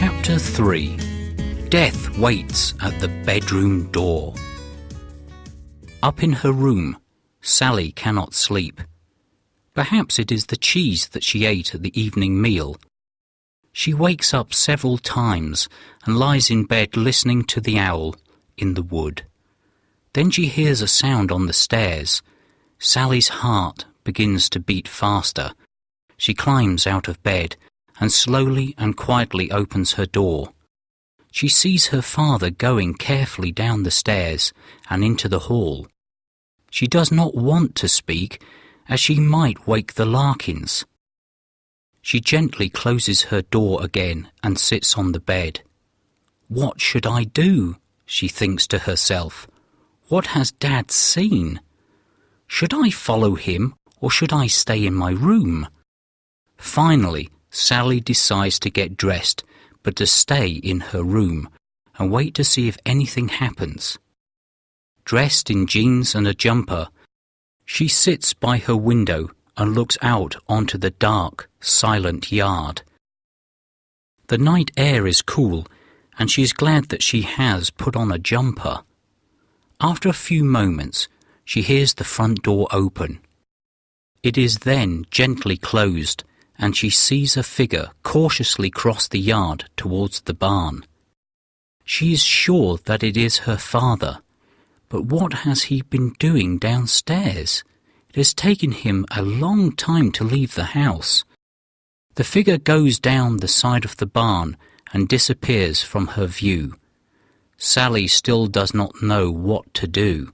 Chapter 3. Death Waits at the Bedroom Door. Up in her room, Sally cannot sleep. Perhaps it is the cheese that she ate at the evening meal. She wakes up several times and lies in bed listening to the owl in the wood. Then she hears a sound on the stairs. Sally's heart begins to beat faster. She climbs out of bed and slowly and quietly opens her door. She sees her father going carefully down the stairs and into the hall. She does not want to speak, as she might wake the Larkins. She gently closes her door again and sits on the bed. What should I do? She thinks to herself. What has Dad seen? Should I follow him or should I stay in my room? Finally, Sally decides to get dressed, but to stay in her room and wait to see if anything happens. Dressed in jeans and a jumper, she sits by her window and looks out onto the dark, silent yard. The night air is cool, and she is glad that she has put on a jumper. After a few moments, she hears the front door open. It is then gently closed, and she sees a figure cautiously cross the yard towards the barn. She is sure that it is her father, but what has he been doing downstairs? It has taken him a long time to leave the house. The figure goes down the side of the barn and disappears from her view. Sally still does not know what to do.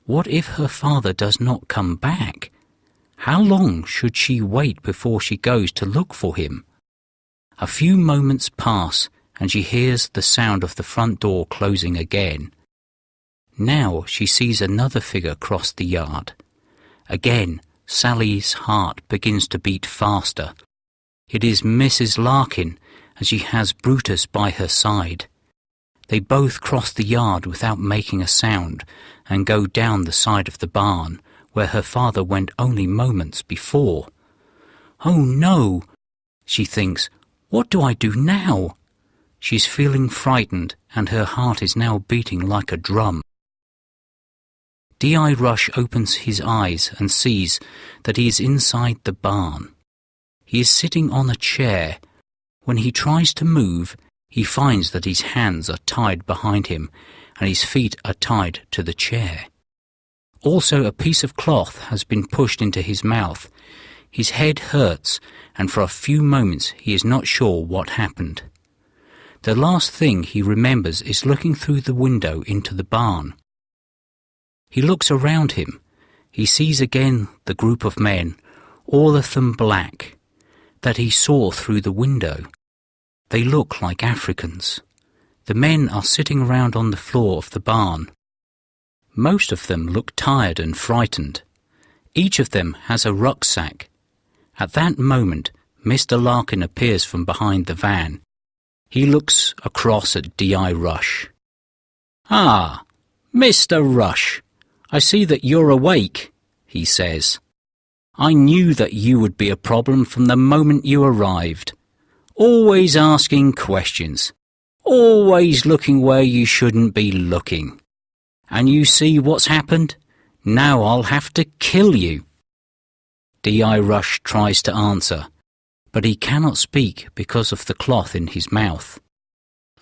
What if her father does not come back? How long should she wait before she goes to look for him? A few moments pass and she hears the sound of the front door closing again. Now she sees another figure cross the yard. Again, Sally's heart begins to beat faster. It is Mrs. Larkin, and she has Brutus by her side. They both cross the yard without making a sound and go down the side of the barn, where her father went only moments before. Oh no, she thinks, what do I do now? She's feeling frightened and her heart is now beating like a drum. D.I. Rush opens his eyes and sees that he is inside the barn. He is sitting on a chair. When he tries to move, he finds that his hands are tied behind him and his feet are tied to the chair. Also, a piece of cloth has been pushed into his mouth. His head hurts, and for a few moments he is not sure what happened. The last thing he remembers is looking through the window into the barn. He looks around him. He sees again the group of men, all of them black, that he saw through the window. They look like Africans. The men are sitting around on the floor of the barn. Most of them look tired and frightened. Each of them has a rucksack. At that moment, Mr. Larkin appears from behind the van. He looks across at D.I. Rush. "Ah, Mr. Rush, I see that you're awake," he says. "I knew that you would be a problem from the moment you arrived. Always asking questions. Always looking where you shouldn't be looking. And you see what's happened? Now I'll have to kill you." D.I. Rush tries to answer, but he cannot speak because of the cloth in his mouth.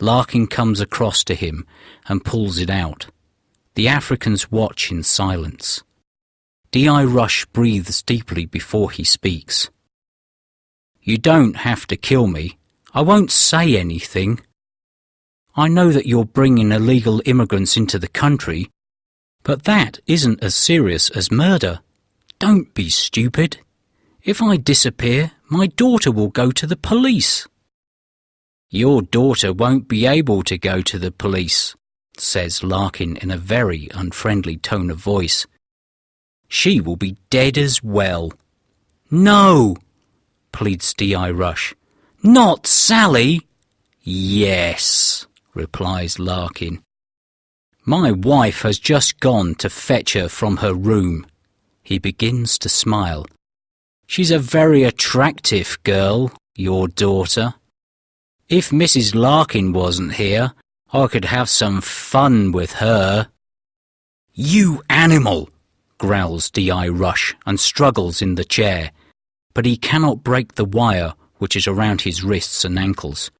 Larkin comes across to him and pulls it out. The Africans watch in silence. D.I. Rush breathes deeply before he speaks. "You don't have to kill me. I won't say anything. I know that you're bringing illegal immigrants into the country, but that isn't as serious as murder. Don't be stupid. If I disappear, my daughter will go to the police." "Your daughter won't be able to go to the police," says Larkin in a very unfriendly tone of voice. "She will be dead as well." "No," pleads D.I. Rush. "Not Sally." "Yes," replies Larkin. "My wife has just gone to fetch her from her room." He begins to smile. "She's a very attractive girl, your daughter." If Mrs. Larkin wasn't here, I could have some fun with her." "You animal!" growls D.I. Rush and struggles in the chair, but he cannot break the wire which is around his wrists and ankles.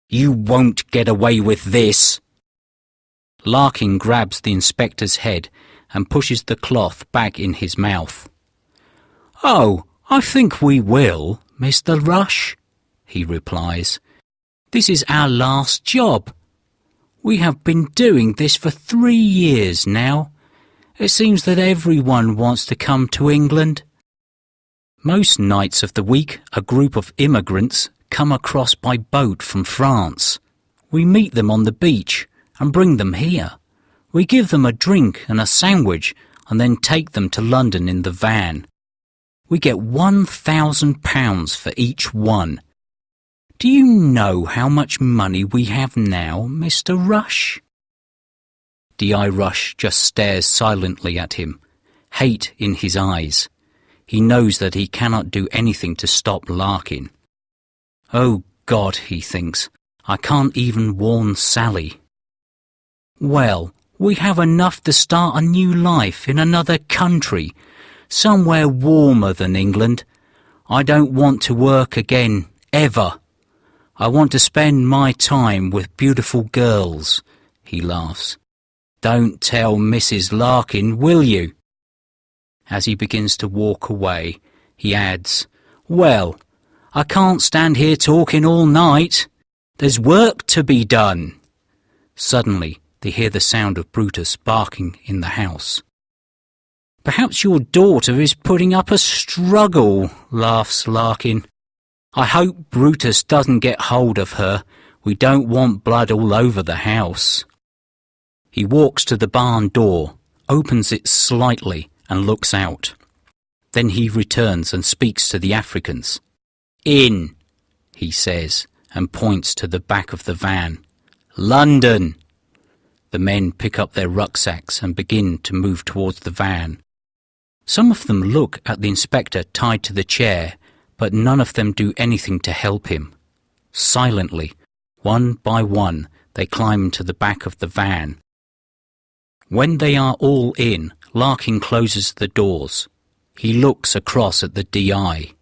"You won't get away with this!" Larkin grabs the inspector's head and pushes the cloth back in his mouth. "Oh, I think we will, Mr. Rush," he replies. "This is our last job. We have been doing this for 3 years now. It seems that everyone wants to come to England." Most nights of the week, a group of immigrants come across by boat from France. We meet them on the beach and bring them here. We give them a drink and a sandwich and then take them to London in the van. We get £1,000 for each one. Do you know how much money we have now, Mr. Rush? D.I. Rush just stares silently at him, hate in his eyes. He knows that he cannot do anything to stop Larkin. "Oh God," he thinks, "I can't even warn Sally." "Well, we have enough to start a new life in another country, somewhere warmer than England. I don't want to work again, ever. I want to spend my time with beautiful girls," he laughs. "Don't tell Mrs. Larkin, will you?" As he begins to walk away, he adds, "Well, I can't stand here talking all night. There's work to be done." Suddenly, they hear the sound of Brutus barking in the house. "Perhaps your daughter is putting up a struggle," laughs Larkin. "I hope Brutus doesn't get hold of her. We don't want blood all over the house." He walks to the barn door, opens it slightly and looks out. Then he returns and speaks to the Africans. "In," he says, and points to the back of the van. "London." The men pick up their rucksacks and begin to move towards the van. Some of them look at the inspector tied to the chair, but none of them do anything to help him. Silently, one by one, they climb into the back of the van. When they are all in, Larkin closes the doors. He looks across at the DI.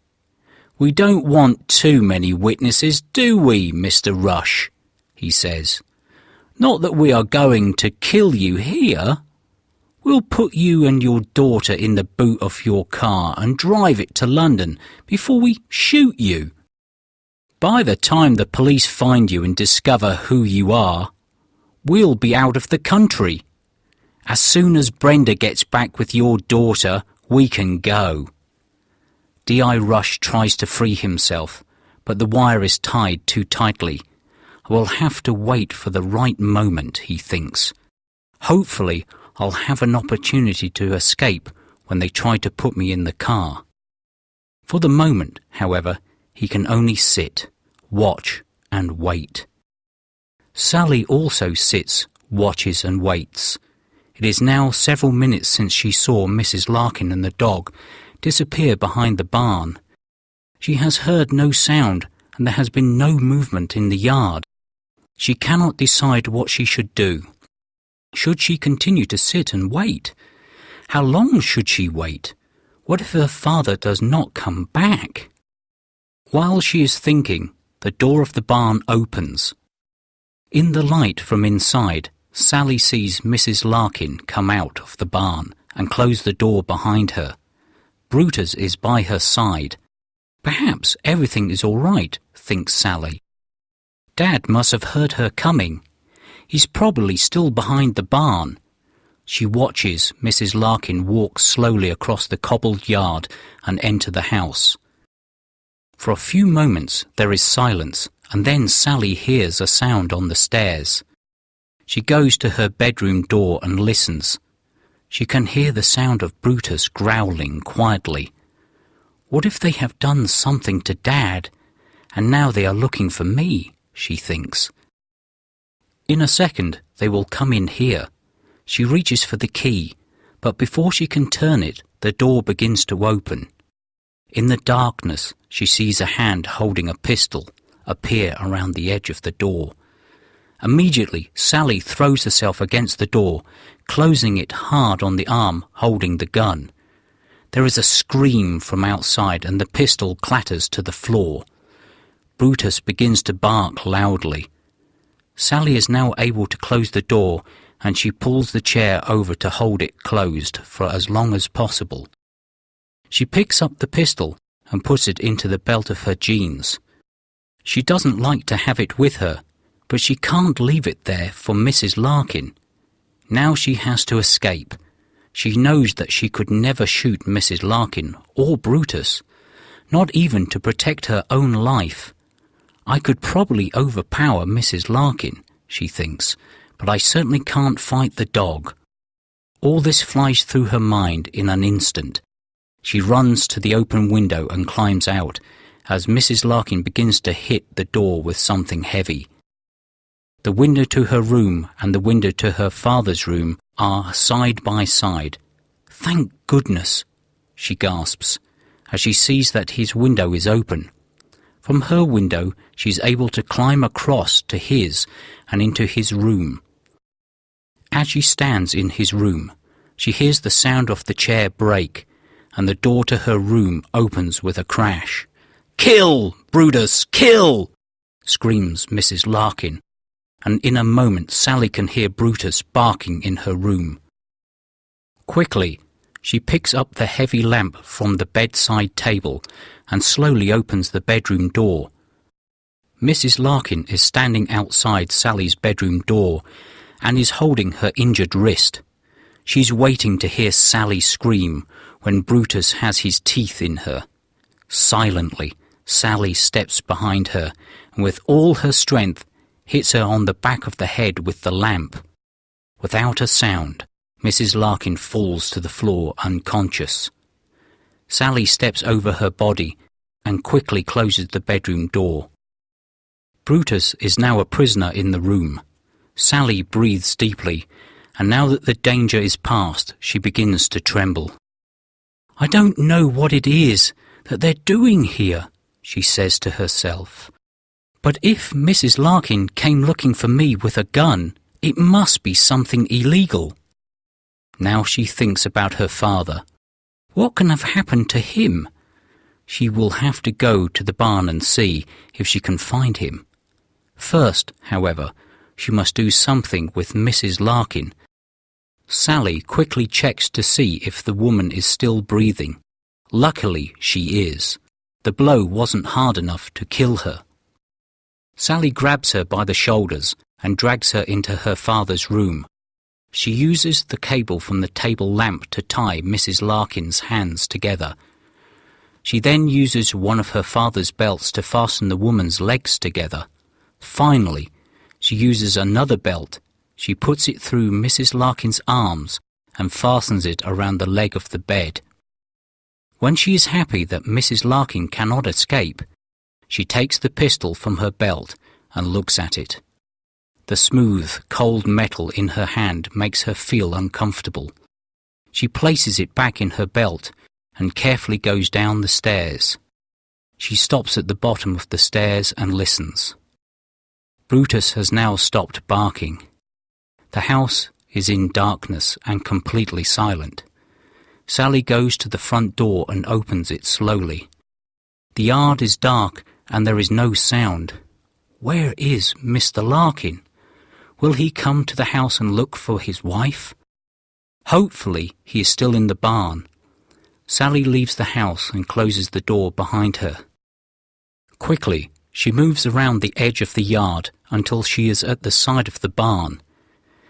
"We don't want too many witnesses, do we, Mr. Rush?" he says. "Not that we are going to kill you here. We'll put you and your daughter in the boot of your car and drive it to London before we shoot you. By the time the police find you and discover who you are, we'll be out of the country. As soon as Brenda gets back with your daughter, we can go." D.I. Rush tries to free himself, but the wire is tied too tightly. "I will have to wait for the right moment," he thinks. "Hopefully, I'll have an opportunity to escape when they try to put me in the car." For the moment, however, he can only sit, watch, and wait. Sally also sits, watches, and waits. It is now several minutes since she saw Mrs. Larkin and the dog disappear behind the barn. She has heard no sound, and there has been no movement in the yard. She cannot decide what she should do. Should she continue to sit and wait? How long should she wait? What if her father does not come back? While she is thinking, the door of the barn opens. In the light from inside, Sally sees Mrs. Larkin come out of the barn and close the door behind her. Brutus is by her side. Perhaps everything is all right, thinks Sally. Dad must have heard her coming. He's probably still behind the barn. She watches Mrs. Larkin walk slowly across the cobbled yard and enter the house. For a few moments there is silence, and then Sally hears a sound on the stairs. She goes to her bedroom door and listens. She can hear the sound of Brutus growling quietly. What if they have done something to Dad, and now they are looking for me, she thinks. In a second they will come in here. She reaches for the key, but before she can turn it, the door begins to open. In the darkness, she sees a hand holding a pistol, appear around the edge of the door. Immediately, Sally throws herself against the door, closing it hard on the arm holding the gun. There is a scream from outside and the pistol clatters to the floor. Brutus begins to bark loudly. Sally is now able to close the door, and she pulls the chair over to hold it closed for as long as possible. She picks up the pistol and puts it into the belt of her jeans. She doesn't like to have it with her, but she can't leave it there for Mrs. Larkin. Now she has to escape. She knows that she could never shoot Mrs. Larkin or Brutus, not even to protect her own life. I could probably overpower Mrs. Larkin, she thinks, but I certainly can't fight the dog. All this flies through her mind in an instant. She runs to the open window and climbs out as Mrs. Larkin begins to hit the door with something heavy. The window to her room and the window to her father's room are side by side. Thank goodness, she gasps, as she sees that his window is open. From her window, she's able to climb across to his and into his room. As she stands in his room, she hears the sound of the chair break, and the door to her room opens with a crash. "Kill, Brutus, kill!" screams Mrs. Larkin, and in a moment Sally can hear Brutus barking in her room. Quickly, she picks up the heavy lamp from the bedside table and slowly opens the bedroom door. Mrs. Larkin is standing outside Sally's bedroom door and is holding her injured wrist. She's waiting to hear Sally scream when Brutus has his teeth in her. Silently, Sally steps behind her and with all her strength hits her on the back of the head with the lamp. Without a sound, Mrs. Larkin falls to the floor unconscious. Sally steps over her body and quickly closes the bedroom door. Brutus is now a prisoner in the room. Sally breathes deeply, and now that the danger is past, she begins to tremble. "I don't know what it is that they're doing here," she says to herself. "But if Mrs. Larkin came looking for me with a gun, it must be something illegal." Now she thinks about her father. What can have happened to him? She will have to go to the barn and see if she can find him. First, however, she must do something with Mrs. Larkin. Sally quickly checks to see if the woman is still breathing. Luckily, she is. The blow wasn't hard enough to kill her. Sally grabs her by the shoulders and drags her into her father's room. She uses the cable from the table lamp to tie Mrs. Larkin's hands together. She then uses one of her father's belts to fasten the woman's legs together. Finally, she uses another belt. She puts it through Mrs. Larkin's arms and fastens it around the leg of the bed. When she is happy that Mrs. Larkin cannot escape, she takes the pistol from her belt and looks at it. The smooth, cold metal in her hand makes her feel uncomfortable. She places it back in her belt and carefully goes down the stairs. She stops at the bottom of the stairs and listens. Brutus has now stopped barking. The house is in darkness and completely silent. Sally goes to the front door and opens it slowly. The yard is dark and there is no sound. Where is Mr. Larkin? Will he come to the house and look for his wife? Hopefully he is still in the barn. Sally leaves the house and closes the door behind her. Quickly, she moves around the edge of the yard until she is at the side of the barn.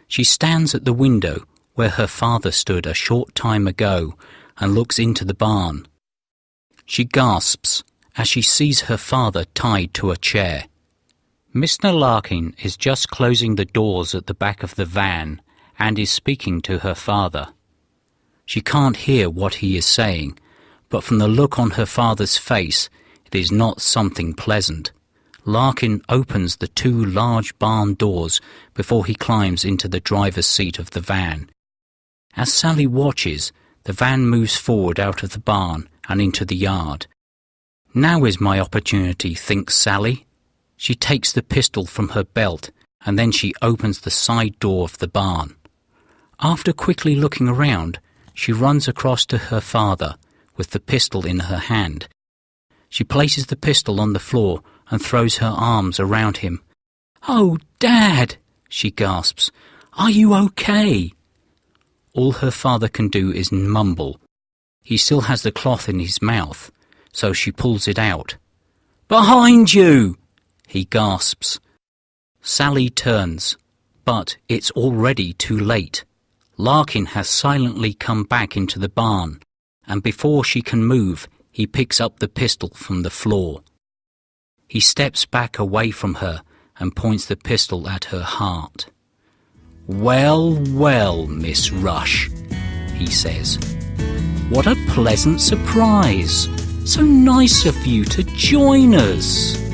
She stands at the window where her father stood a short time ago and looks into the barn. She gasps as she sees her father tied to a chair. Mr. Larkin is just closing the doors at the back of the van and is speaking to her father. She can't hear what he is saying, but from the look on her father's face, it is not something pleasant. Larkin opens the two large barn doors before he climbs into the driver's seat of the van. As Sally watches, the van moves forward out of the barn and into the yard. Now is my opportunity, thinks Sally. She takes the pistol from her belt and then she opens the side door of the barn. After quickly looking around, she runs across to her father with the pistol in her hand. She places the pistol on the floor and throws her arms around him. "Oh, Dad," she gasps, "are you okay?" All her father can do is mumble. He still has the cloth in his mouth, so she pulls it out. "Behind you!" he gasps. Sally turns, but it's already too late. Larkin has silently come back into the barn, and before she can move, he picks up the pistol from the floor. He steps back away from her and points the pistol at her heart. "Well, well, Miss Rush," he says. "What a pleasant surprise. So nice of you to join us."